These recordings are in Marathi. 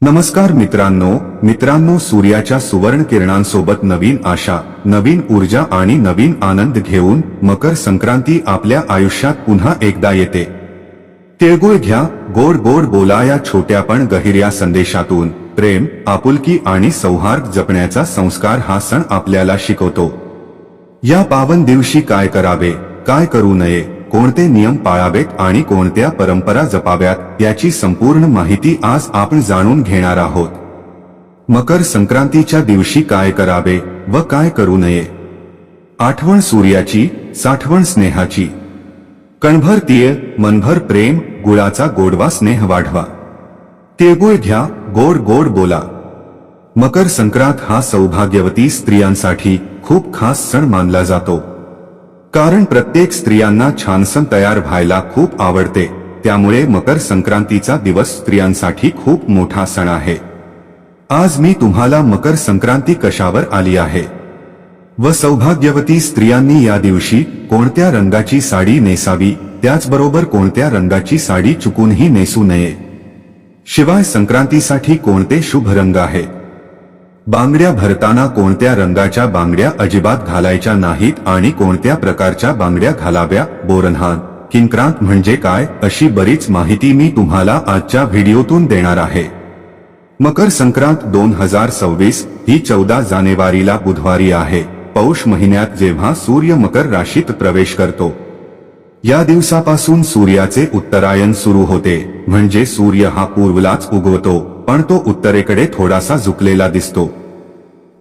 नमस्कार मित्रांनो, सूर्याच्या सुवर्ण किरणांसोबत नवीन आशा, नवीन ऊर्जा आणि नवीन आनंद घेऊन मकर संक्रांती आपल्या आयुष्यात पुन्हा एकदा येते। तिळगुळ घ्या, गोड गोड बोला, या छोट्या पण गहिऱ्या संदेशातून प्रेम, आपुलकी आणि सौहार्द जपण्याचा संस्कार हा सण आपल्याला शिकवतो। या पावन दिवशी काय करावे, काय करू नये, कोणते नियम पाळावेत आणि कोणत्या परंपरा जपाव्यात याची संपूर्ण माहिती आज आपण जाणून घेणार आहोत। मकर संक्रांतीच्या दिवशी काय करावे व काय करू नये। आठवण सूर्याची, साठवण स्नेहाची। कणभर तीळ, मनभर प्रेम, गुळाचा गोडवा स्नेह वाढवा। तिळगुळ घ्या, गोड गोड बोला। मकर संक्रांत हा सौभाग्यवती स्त्रियांसाठी खूप खास सण मानला जातो। कारण प्रत्येक स्त्रियांना छानसं तयार व्हायला खूप आवडते, त्यामुळे मकर संक्रांतीचा दिवस स्त्रियांसाठी खूप मोठा सण आहे। आज मी तुम्हाला मकर संक्रांती कशावर आली आहे व सौभाग्यवती स्त्रियांनी या दिवशी कोणत्या रंगाची साडी नेसावी, त्याचबरोबर कोणत्या रंगाची साडी चुकूनही नेसू नये, शिवाय संक्रांतीसाठी कोणते शुभ रंग आहेत, बांगड्या भरताना कोणत्या रंगाच्या बांगड्या अजिबात घालायच्या नाहीत आणि कोणत्या प्रकारच्या बांगड्या घालाव्या, बोरन्हान किंक्रांत म्हणजे काय, अशी बरीच माहिती मी तुम्हाला आजच्या व्हिडिओतून देणार आहे। मकर संक्रांत 2026 ही 14 जानेवारीला बुधवारी आहे। पौष महिन्यात जेव्हा सूर्य मकर राशीत प्रवेश करतो, या दिवसापासून सूर्याचे उत्तरायण सुरू होते, म्हणजे सूर्य हा पूर्वेलाच उगवतो पण तो उत्तरेकडे थोडासा झुकलेला दिसतो।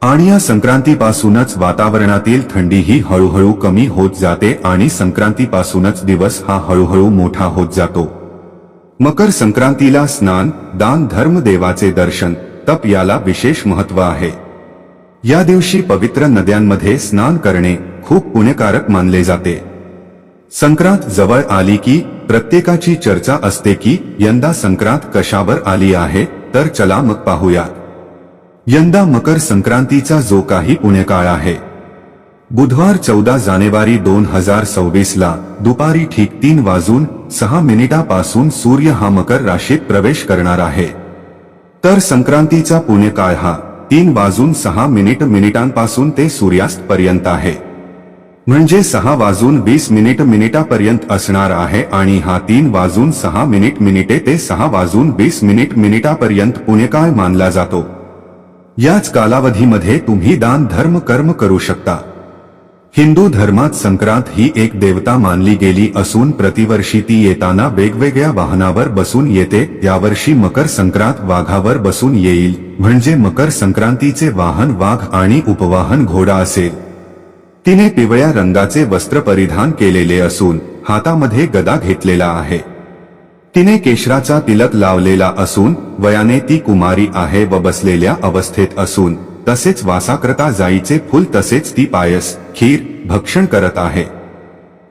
आणि या संक्रांतीपासूनच वातावरणातील थंडीही हळूहळू कमी होत जाते आणि संक्रांतीपासूनच दिवस हा हळूहळू मोठा होत जातो। मकर संक्रांतीला स्नान, दान, धर्म, देवाचे दर्शन, तप याला विशेष महत्त्व आहे। या दिवशी पवित्र नद्यांमध्ये स्नान करणे खूप पुण्यकारक मानले जाते। संक्रांत जवळ आली की प्रत्येकाची चर्चा असते की यंदा संक्रांत कशावर आली आहे, तर चला मग पाहूया। यंदा मकर संक्रांतीचा जो काही पुण्यकाळ आहे, बुधवार 14 जानेवारी 2026 ला दुपारी ठीक 3:06 पासून सूर्य हा मकर राशीत प्रवेश करणार आहे। तर संक्रांतीचा पुण्यकाळ हा 3:06 पासून ते सूर्यास्त पर्यंत आहे, म्हणजे 6:20 पर्यंत असणार आहे आणि हा 3:06 ते 6:20 पर्यंत पुण्यकाळ मानला जातो। याच कालावधीमध्ये तुम्ही दान, धर्म, कर्म करू शकता। हिंदू धर्मात संक्रांत ही एक देवता मानली गेली असून प्रतिवर्षी ती येताना वेगवेगळ्या वाहनावर बसून येते। यावर्षी मकर संक्रांत वाघावर बसून येईल, म्हणजे मकर संक्रांतीचे वाहन वाघ आणि उपवाहन घोडा असेल। तिने पिवळ्या रंगाचे वस्त्र परिधान केलेले असून हातामध्ये गदा घेतलेला आहे। तिने केशराचा तिलक लावलेला असून वयाने ती कुमारी आहे व बसलेल्या अवस्थेत असून तसेच वासाकरता जाईचे फूल तसेच ती पायस, खीर भक्षण करत आहे।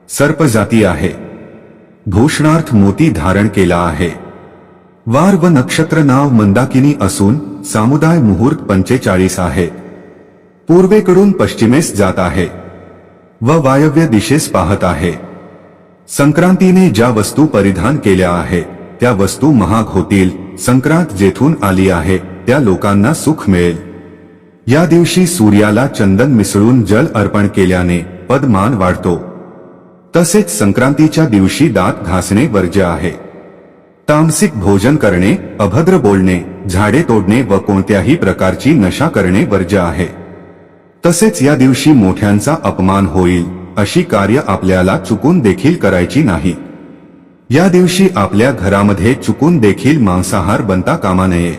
सर्पजाती आहे। भूषणार्थ मोती धारण केला आहे। वार व नक्षत्र नाव मंदाकिनी असून सामुदाय मुहूर्त 45 आहे। पूर्वेकडून पश्चिमेस जात आहे व वायव्य दिशेस पाहत आहे। संक्रांतीने ज्या वस्तू परिधान केल्या आहे त्या वस्तू महाग होतील। संक्रांत जेथून आली आहे त्या लोकांना सुख मिळेल। या दिवशी सूर्याला चंदन मिसळून जल अर्पण केल्याने पदमान वाढतो। तसेच संक्रांतीच्या दिवशी दात घासणे वर्ज्य आहे। तामसिक भोजन करणे, अभद्र बोलणे, झाडे तोडणे व कोणत्याही प्रकारची नशा करणे वर्ज्य आहे। तसेच या दिवशी मोठ्यांचा अपमान होईल अशी कार्य आपल्याला चुकून देखील करायची नाही। या दिवशी आपल्या घरामध्ये चुकून देखील मांसाहार बनता कामा नये।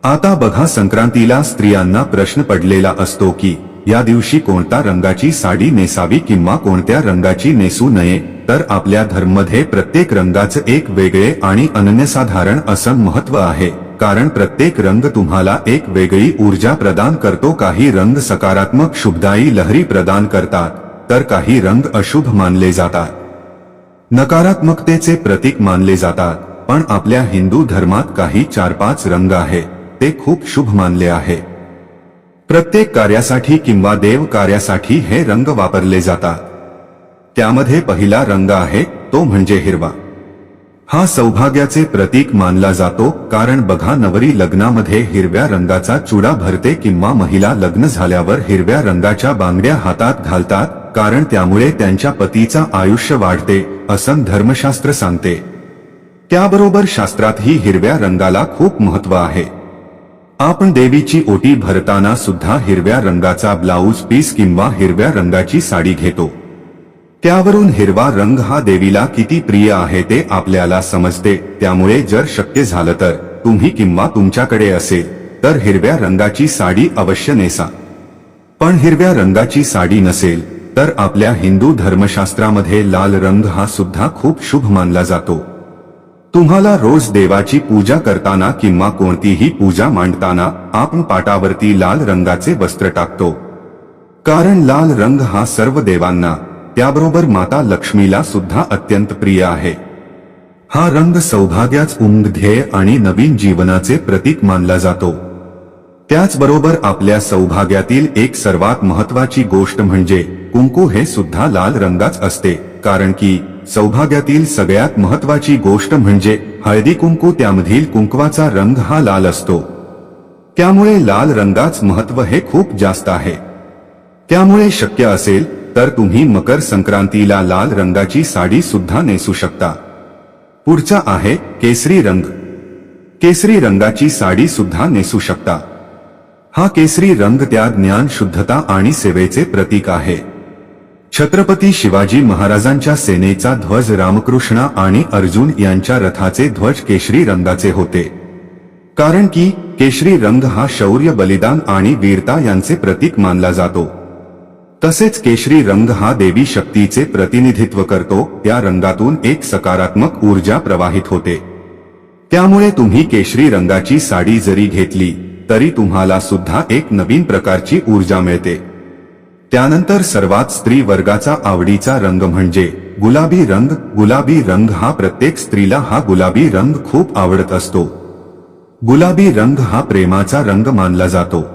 आता बघा, संक्रांतीला स्त्रियांना प्रश्न पडलेला असतो की या दिवशी कोणत्या रंगाची साडी नेसावी किंवा कोणत्या रंगाची नेसू नये। तर आपल्या धर्मामध्ये प्रत्येक रंगाचं एक वेगळे आणि अनन्यसाधारण असं महत्त्व आहे, कारण प्रत्येक रंग तुम्हाला एक वेगळी ऊर्जा प्रदान करतो। काही रंग सकारात्मक शुभदायी लहरी प्रदान करतात, तर काही रंग अशुभ मानले जातात, नकारात्मकतेचे प्रतीक मानले जातात। पण आपल्या हिंदू धर्मात काही 4-5 रंग आहे, ते खूप शुभ मानले आहे। प्रत्येक कार्यासाठी किंवा देव कार्यासाठी हे रंग वापरले जातात। त्यामध्ये पहिला रंग आहे तो म्हणजे हिरवा। हा सौभाग्याचे प्रतीक मानला जातो, कारण बघा, नवरी लग्नामध्ये हिरव्या रंगाचा चुडा भरते किंवा महिला लग्न झाल्यावर हिरव्या रंगाच्या बांगड्या हातात घालतात, कारण त्यामुळे त्यांच्या पतीचा आयुष्य वाढते असं धर्मशास्त्र सांगते. त्याबरोबर शास्त्रातही हिरव्या रंगाला खूप महत्त्व आहे. आपण देवीची ओटी भरताना सुद्धा हिरव्या रंगाचा ब्लाऊज पीस किंवा हिरव्या रंगाची साडी घेतो. त्यावरून हिरवा रंग हा देवीला किती प्रिय आहे ते आपल्याला समजते. त्यामुळे जर शक्य झालं तर तुम्ही किंवा तुमच्याकडे असेल तर हिरव्या रंगाची साडी अवश्य नेसा. पण हिरव्या रंगाची साडी नसेल तर आपल्या हिंदू धर्मशास्त्रामध्ये लाल रंग हा सुद्धा खूप शुभ मानला जातो. तुम्हाला रोज देवाची पूजा करताना किंवा कोणतीही पूजा मांडताना आपण पाटावरती लाल रंगाचे वस्त्र टाकतो, कारण लाल रंग हा सर्व देवांना, त्याबरोबर माता लक्ष्मीला सुद्धा अत्यंत प्रिय आहे. हा रंग सौभाग्याच ध्येय आणि नवीन जीवनाचे प्रतीक मानला जातो. त्याचबरोबर आपल्या सौभाग्यातील एक सर्वात महत्त्वाची गोष्ट म्हणजे कुंकू हे सुद्धा लाल रंगाच असते, कारण की सौभाग्यातील सगळ्यात महत्त्वाची गोष्ट म्हणजे हळदी कुंकू, त्यामधील कुंकवाचा रंग हा लाल असतो. त्यामुळे लाल रंगाच महत्त्व हे खूप जास्त आहे. त्यामुळे शक्य असेल तर तुम्ही मकर संक्रांतीला लाल रंगाची साडी सुद्धा नेसू शकता. पुढचा आहे केसरी रंग. केसरी रंगाची साडी सुद्धा नेसू शकता. हा केसरी रंग त्या ज्ञान, शुद्धता आणि सेवेचे प्रतीक आहे. छत्रपती शिवाजी महाराजांच्या सेनेचा ध्वज, रामकृष्ण आणि अर्जुन यांच्या रथाचे ध्वज केशरी रंगाचे होते, कारण की केशरी रंग हा शौर्य, बलिदान आणि वीरता यांचे प्रतीक मानला जातो. तसेच केशरी रंग हा देवी शक्तीचे प्रतिनिधित्व करतो. त्या रंगातून एक सकारात्मक ऊर्जा प्रवाहित होते. त्यामुळे तुम्ही केशरी रंगाची साडी जरी घेतली तरी तुम्हाला सुद्धा एक नवीन प्रकारची ऊर्जा मिळते. त्यानंतर सर्वात स्त्री वर्गाचा आवडीचा रंग म्हणजे गुलाबी रंग. गुलाबी रंग हा प्रत्येक स्त्रीला हा गुलाबी रंग खूप आवडत असतो. गुलाबी रंग हा प्रेमाचा रंग मानला जातो.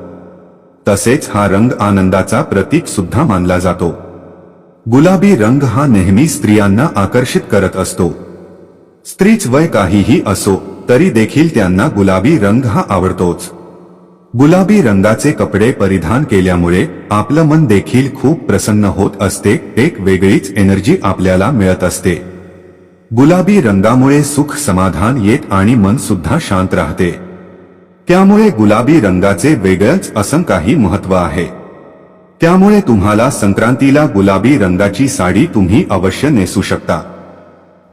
तसेच हा रंग आनंदाचा प्रतीक सुद्धा मानला जातो. गुलाबी रंग हा नेहमी स्त्रियांना आकर्षित करत असतो. स्त्रीच वय काहीही असो तरी देखील त्यांना गुलाबी रंग हा आवडतोच. गुलाबी रंगाचे कपडे परिधान केल्यामुळे आपलं मन देखील खूप प्रसन्न होत असते. एक वेगळीच एनर्जी आपल्याला मिळत असते. गुलाबी रंगामुळे सुख, समाधान येत आणि मन सुद्धा शांत राहते. त्यामुळे गुलाबी रंगाचे वेगळंच असं काही महत्त्व आहे. त्यामुळे तुम्हाला संक्रांतीला गुलाबी रंगाची साडी तुम्ही अवश्य नेसू शकता.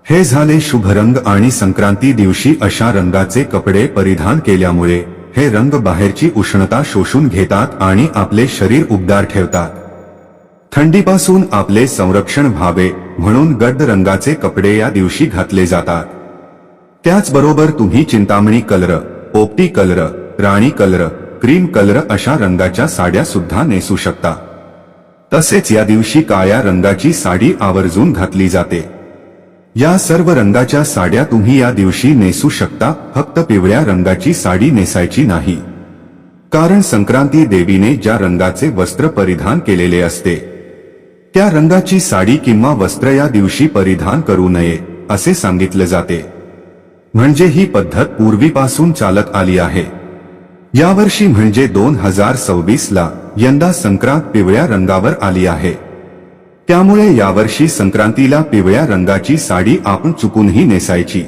हे झाले शुभ रंग. आणि संक्रांती दिवशी अशा रंगाचे कपडे परिधान केल्यामुळे हे रंग बाहेरची उष्णता शोषून घेतात आणि आपले शरीर उबदार ठेवतात. थंडीपासून आपले संरक्षण व्हावे म्हणून गडद रंगाचे कपडे या दिवशी घातले जातात. त्याचबरोबर तुम्ही चिंतामणी कलर, पोपटी कलर, राणी कलर, क्रीम कलर अशा रंगाच्या साड्या सुद्धा नेसू शकता. तसेच या दिवशी काळ्या रंगाची साडी आवर्जून घातली जाते. या सर्व रंगाच्या साड्या तुम्ही या दिवशी नेसू शकता. फक्त पिवळ्या रंगाची साडी नेसायची नाही, कारण संक्रांती देवीने ज्या रंगाचे वस्त्र परिधान केलेले असते त्या रंगाची साडी किंवा वस्त्र या दिवशी परिधान करू नये असे सांगितले जाते. म्हणजे ही पद्धत पूर्वीपासून चालत आली आहे. यावर्षी म्हणजे 2026 ला यंदा संक्रांत पिवळ्या रंगावर आली आहे. त्यामुळे यावर्षी संक्रांतीला पिवळ्या रंगाची साडी आपण चुकूनही नेसायची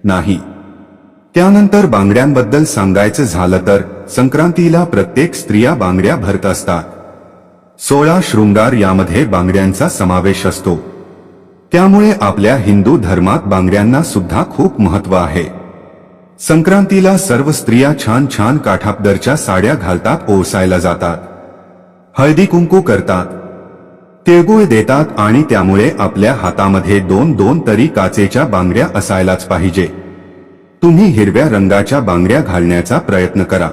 नाही. त्यानंतर बांगड्यांबद्दल सांगायचं झालं तर संक्रांतीला प्रत्येक स्त्रिया बांगड्या भरत असतात. 16 शृंगार यामध्ये बांगड्यांचा समावेश असतो. त्यामुळे आपल्या हिंदू धर्मात बांगड्यांना सुद्धा खूप महत्त्व आहे. संक्रांतीला सर्व स्त्रिया छान छान काठापदरच्या साड्या घालतात, ओवाळायला जातात, हळदी कुंकू करतात, तिळगुळ देतात आणि त्यामुळे आपल्या हातामध्ये 2 तरी काचेच्या बांगड्या असायलाच पाहिजे. तुम्ही हिरव्या रंगाच्या बांगड्या घालण्याचा प्रयत्न करा,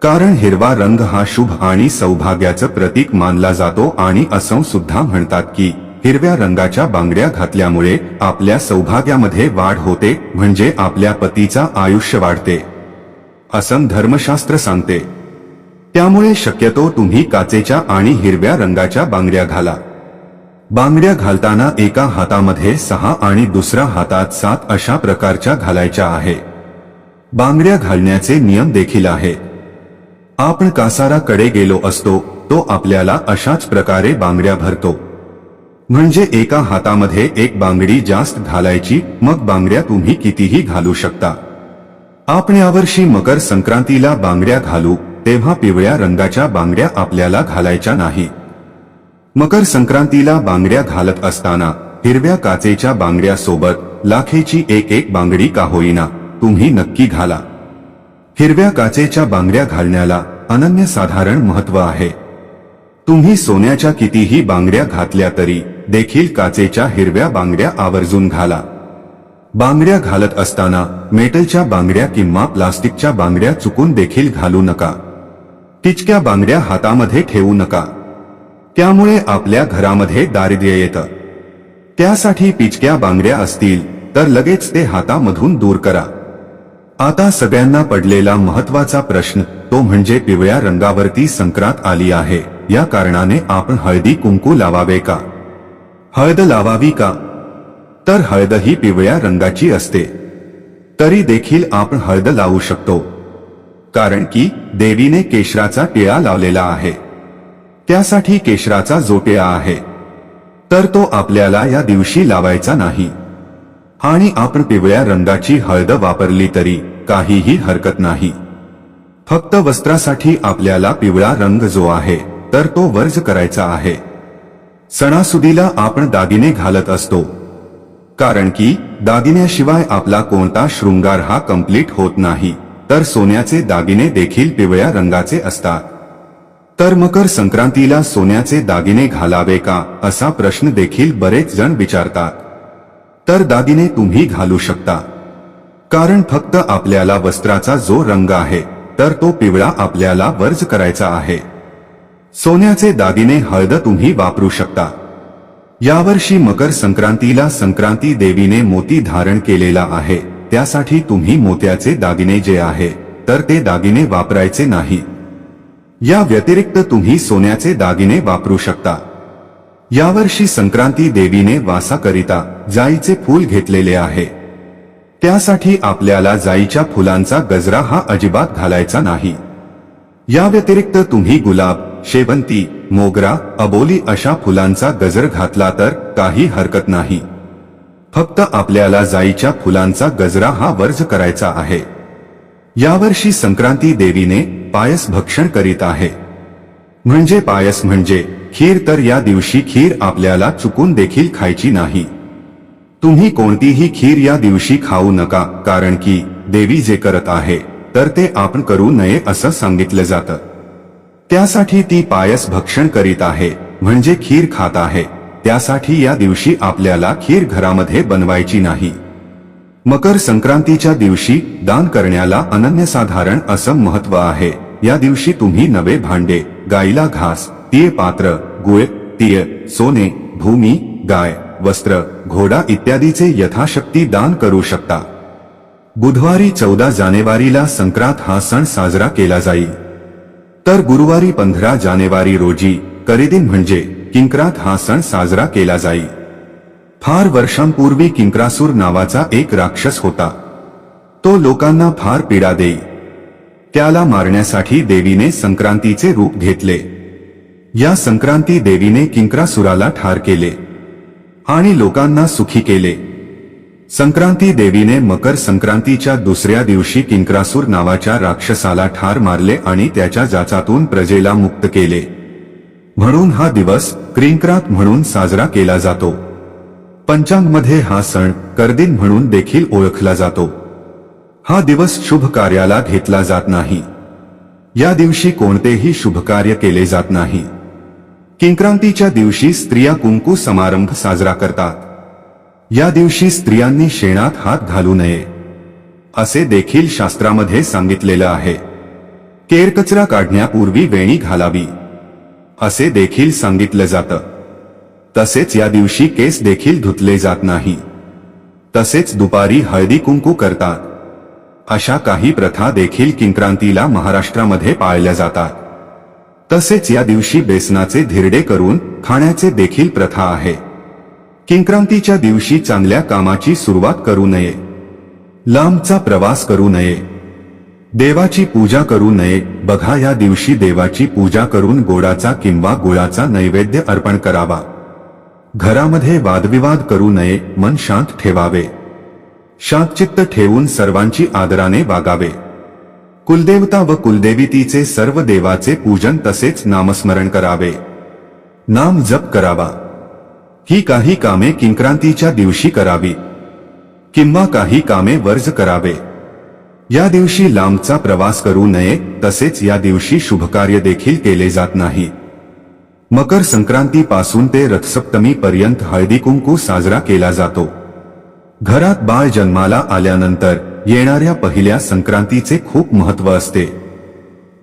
कारण हिरवा रंग हा शुभ आणि सौभाग्याचं प्रतीक मानला जातो. आणि असं सुद्धा म्हणतात की हिरव्या रंगाच्या बांगड्या घातल्यामुळे आपल्या सौभाग्यामध्ये वाढ होते, म्हणजे आपल्या पतीचा आयुष्य वाढते असं धर्मशास्त्र सांगते. त्यामुळे शक्यतो तुम्ही काचेच्या आणि हिरव्या रंगाच्या बांगड्या घाला. बांगड्या घालताना एका हातामध्ये 6 आणि दुसऱ्या हातात 7 अशा प्रकारच्या घालायच्या आहे. बांगड्या घालण्याचे नियम देखील आहेत. आपण कासाराकडे गेलो असतो तो आपल्याला अशाच प्रकारे बांगड्या भरतो. म्हणजे एका हातामध्ये एक बांगडी जास्त घालायची, मग बांगड्या तुम्ही कितीही घालू शकता. आपण यावर्षी मकर संक्रांतीला बांगड्या घालू तेव्हा पिवळ्या रंगाच्या बांगड्या आपल्याला घालायच्या नाही. मकर संक्रांतीला बांगड्या घालत असताना हिरव्या काचेच्या बांगड्या सोबत लाखेची एक बांगडी का होईना तुम्ही नक्की घाला. हिरव्या काचेच्या बांगड्या घालण्याला अनन्यसाधारण महत्त्व आहे. तुम्ही सोन्याच्या कितीही बांगड्या घातल्या तरी देखील काचेच्या हिरव्या बांगड्या आवर्जून घाला. बांगड्या घालत असताना मेटलच्या बांगड्या किंवा प्लास्टिकच्या बांगड्या चुकून देखील घालू नका. टिचक्या बांगड्या हातामध्ये ठेवू नका. त्यामुळे आपल्या घरामध्ये दारिद्र्य येतं. त्यासाठी पिचक्या बांगड्या असतील तर लगेच ते हातामधून दूर करा. आता सगळ्यांना पडलेला महत्त्वाचा प्रश्न तो म्हणजे पिवळ्या रंगावरती संक्रांत आली आहे, या कारणाने आपण हळदी कुंकू लावावे का? हळद लावावी का? तर हळद ही पिवळ्या रंगाची असते. तरी देखील आपण हळद लावू शकतो, कारण की देवीने केशराचा टिळा लावलेला आहे. त्यासाठी केशराचा जो टिळा आहे तर तो आपल्याला या दिवशी लावायचा नाही. आणि आपण पिवळ्या रंगाची हळद वापरली तरी काहीही हरकत नाही. फक्त वस्त्रासाठी आपल्याला पिवळा रंग जो आहे तर तो वर्ज करायचा आहे. सणासुदीला आपण दागिने घालत असतो, कारण की दागिन्याशिवाय आपला कोणता शृंगार हा कंप्लीट होत नाही. तर सोन्याचे दागिने देखील पिवळ्या रंगाचे असतात. तर मकर संक्रांतीला सोन्याचे दागिने घालावे का असा प्रश्न देखील बरेच जण विचारतात. तर दागिने तुम्ही घालू शकता, कारण फक्त आपल्याला वस्त्राचा जो रंग आहे तर तो पिवळा आपल्याला वर्ज करायचा आहे. सोन्याचे दागिने हळद तुम्ही वापरू शकता. यावर्षी मकर संक्रांतीला संक्रांती देवीने मोती धारण केलेला आहे, त्यासाठी तुम्ही मोत्याचे दागिने जे आहे तर ते दागिने वापरायचे नाही. या व्यतिरिक्त तुम्ही सोन्याचे दागिने वापरू शकता. यावर्षी संक्रांती देवीने वासाकरिता जाईचे फूल घेतलेले आहे. त्यासाठी आपल्याला जाईच्या फुलांचा गजरा हा अजिबात घालायचा नाही. या व्यतिरिक्त तुम्ही गुलाब, शेवंती, मोगरा, अबोली अशा फुलांचा गजर घातला तर काही हरकत नाही. फक्त आपल्याला जाईच्या फुलांचा गजरा हा वर्ज करायचा आहे. यावर्षी संक्रांती देवीने पायस भक्षण करीत आहे. म्हणजे पायस म्हणजे खीर. तर या दिवशी खीर आपल्याला चुकून देखील खायची नाही. तुम्ही कोणतीही खीर या दिवशी खाऊ नका, कारण की देवी जे करत आहे तर ते आपण करू नये असं सांगितलं जातं. त्यासाठी ती पायस भक्षण करीत आहे, म्हणजे खीर खात आहे. त्यासाठी या दिवशी आपल्याला खीर घरामध्ये बनवायची नाही. मकर संक्रांतीच्या दिवशी दान करण्याला अनन्यसाधारण असं महत्त्व आहे. या दिवशी तुम्ही नवे भांडे, गाईला घास, तीळ पात्र, गुळ, तीळ, सोने, भूमी, गाय, वस्त्र, घोडा इत्यादीचे यथाशक्ती दान करू शकता. बुधवारी 14 जानेवारीला संक्रांत हा सण साजरा केला जाईल. तर गुरुवारी 15 जानेवारी रोजी करिदिन म्हणजे किंक्रात हा सण साजरा केला जाईल. फार वर्षांपूर्वी किंक्रासूर नावाचा एक राक्षस होता. तो लोकांना फार पीडा देई. त्याला मारण्यासाठी देवीने संक्रांतीचे रूप घेतले. या संक्रांती देवीने किंक्रासुराला ठार केले आणि लोकांना सुखी केले. संक्रांती देवीने मकर संक्रांतीच्या दुसऱ्या दिवशी किंक्रासूर नावाच्या राक्षसाला ठार मारले आणि त्याच्या जाचातून प्रजेला मुक्त केले. म्हणून हा दिवस किंक्रात म्हणून साजरा केला जातो. पंचांगमध्ये हा सण करदिन म्हणून देखील ओळखला जातो. हा दिवस शुभ कार्याला घेतला जात नाही. या दिवशी कोणतेही शुभ कार्य केले जात नाही. किंक्रांतीच्या दिवशी स्त्रिया कुंकू समारंभ साजरा करतात. या दिवशी स्त्रियांनी शेणात हात घालू नये असे देखील शास्त्रामध्ये सांगितलेलं आहे. केरकचरा काढण्यापूर्वी वेणी घालावी असे देखील सांगितलं जातं. तसेच या दिवशी केस देखील धुतले जात नाही. तसेच दुपारी हळदी कुंकू करतात. अशा काही प्रथा देखील किंक्रांतीला महाराष्ट्रामध्ये पाळल्या जातात. तसेच या दिवशी बेसनाचे धिरडे करून खाण्याचे देखील प्रथा आहे. किंक्रांतीच्या दिवशी चांगल्या कामाची सुरुवात करू नये, लांबचा प्रवास करू नये, देवाची पूजा करू नये. बघा, या दिवशी देवाची पूजा करून गोडाचा किंवा गुळाचा नैवेद्य अर्पण करावा. घरामध्ये वादविवाद करू नये, मन शांत ठेवावे, शांतचित्त ठेवून सर्वांची आदराने वागावे. कुलदेवता व कुलदेवीतीचे सर्व देवाचे पूजन तसेच नामस्मरण करावे, नाम जप करावा. ही काही कामे किंक्रांतीच्या दिवशी करावी किंवा काही कामे वर्ज करावे. या दिवशी लांबचा प्रवास करू नये. तसेच या दिवशी शुभकार्य देखील केले जात नाही. मकर संक्रांती पासून ते रथसप्तमी पर्यंत हळदी कुंकू साजरा केला जातो. घरात बाळ जन्माला आल्यानंतर येणाऱ्या पहिल्या संक्रांतीचे खूप महत्त्व असते.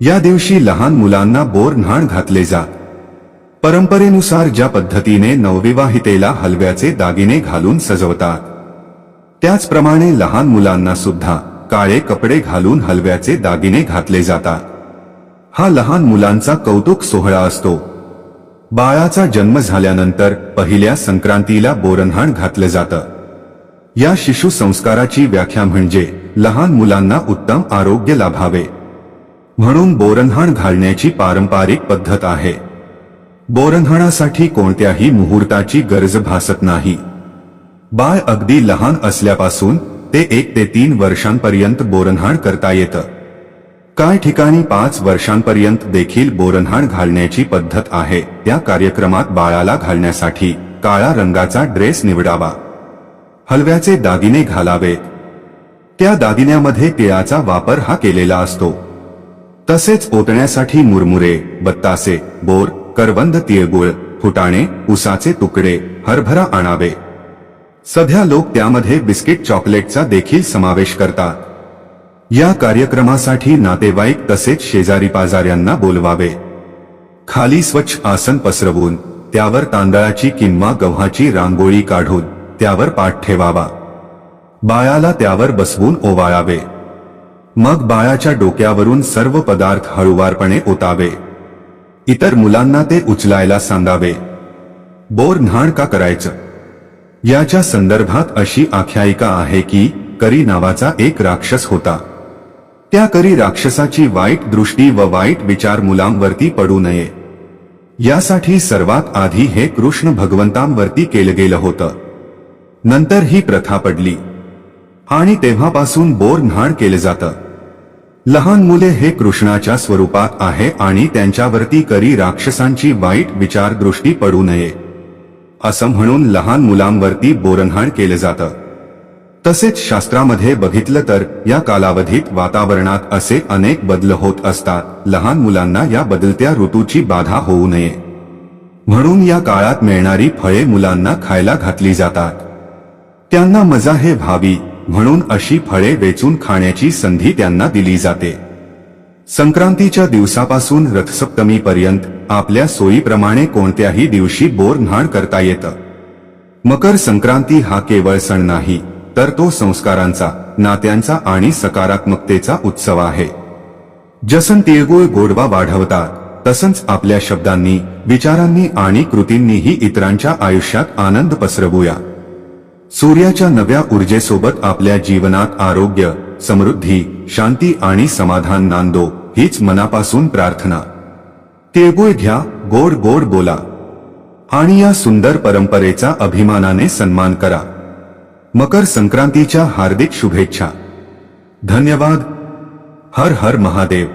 या दिवशी लहान मुलांना बोर न्हाण घातले जात. परंपरेनुसार ज्या पद्धतीने नवविवाहितेला हलव्याचे दागिने घालून सजवतात, त्याचप्रमाणे लहान मुलांना सुद्धा काळे कपडे घालून हलव्याचे दागिने घातले जातात. हा लहान मुलांचा कौतुक सोहळा असतो. बाळाचा जन्म झाल्यानंतर पहिल्या संक्रांतीला बोरन्हाण घातलं जातं. या शिशु संस्काराची व्याख्या म्हणजे लहान मुलांना उत्तम आरोग्य लाभावे म्हणून बोरन्हाण घालण्याची पारंपरिक पद्धत आहे. बोरन्हाणासाठी कोणत्याही मुहूर्ताची गरज भासत नाही. बाळ अगदी लहान असल्यापासून ते 1 ते 3 वर्षांपर्यंत बोरन्हाण करता येतं. काही ठिकाणी 5 वर्षांपर्यंत देखील बोरन्हाण घालण्याची पद्धत आहे. त्या कार्यक्रमात बाळाला घालण्यासाठी काळा रंगाचा ड्रेस निवडावा, हलव्याचे दागिने घालावेत. त्या दागिन्यामध्ये तिळाचा वापर हा केलेला असतो. तसेच ओतण्यासाठी मुरमुरे, बत्तासे, बोर, करवंद, तिळगुळ, फुटाणे, उसाचे तुकडे, हरभरा आणावे. सध्या लोक त्यामध्ये बिस्किट चॉकलेटचा देखील समावेश करतात. या कार्यक्रमासाठी नातेवाईक तसेच शेजारी पाजाऱ्यांना बोलवावे. खाली स्वच्छ आसन पसरवून त्यावर तांदळाची किंवा गव्हाची रांगोळी काढून त्यावर पाट ठेवावा. बाळाला त्यावर बसवून ओवाळावे. मग बाळाच्या डोक्यावरून सर्व पदार्थ हळुवारपणे ओतावे. इतर मुलांना ते उचलायला सांगावे. बोर न्हाण का करायचं याच्या संदर्भात अशी आख्यायिका आहे की करी नावाचा एक राक्षस होता. त्या करी राक्षसाची वाईट दृष्टी व वाईट विचार मुलांवरती पडू नये यासाठी सर्वात आधी हे कृष्ण भगवंतांवरती केलं गेलं होतं. नंतर ही प्रथा पडली आणि तेव्हापासून बोर न्हाण केलं जातं. लहान मुले हे कृष्णाच्या स्वरूपात आहे आणि त्यांच्यावरती करी राक्षसांची वाईट विचार दृष्टी पडू नये असं म्हणून लहान मुलांवरती बोरन्हाण केलं जातं. तसेच शास्त्रामध्ये बघितलं तर या कालावधीत वातावरणात असे अनेक बदल होत असतात. लहान मुलांना या बदलत्या ऋतूची बाधा होऊ नये म्हणून या काळात मिळणारी फळे मुलांना खायला घातली जातात. त्यांना मजा हे व्हावी म्हणून अशी फळे वेचून खाण्याची संधी त्यांना दिली जाते. संक्रांतीच्या दिवसापासून रथसप्तमीपर्यंत आपल्या सोयीप्रमाणे कोणत्याही दिवशी बोर न्हाण करता येतं. मकर संक्रांती हा केवळ सण नाही तर तो संस्कारांचा, नात्यांचा आणि सकारात्मकतेचा उत्सव आहे. जसं तिळगुळ गोडवा वाढवतात तसंच आपल्या शब्दांनी, विचारांनी आणि कृतींनीही इतरांच्या आयुष्यात आनंद पसरवूया. सूर्याच्या नव्या ऊर्जेसोबत आपल्या जीवनात आरोग्य, समृद्धी, शांती आणि समाधान नांदो हीच मनापासून प्रार्थना. तिळगुळ घ्या, गोड गोड बोला आणि या सुंदर परंपरेचा अभिमानाने सन्मान करा. मकर संक्रांतीच्या हार्दिक शुभेच्छा. धन्यवाद. हर हर महादेव.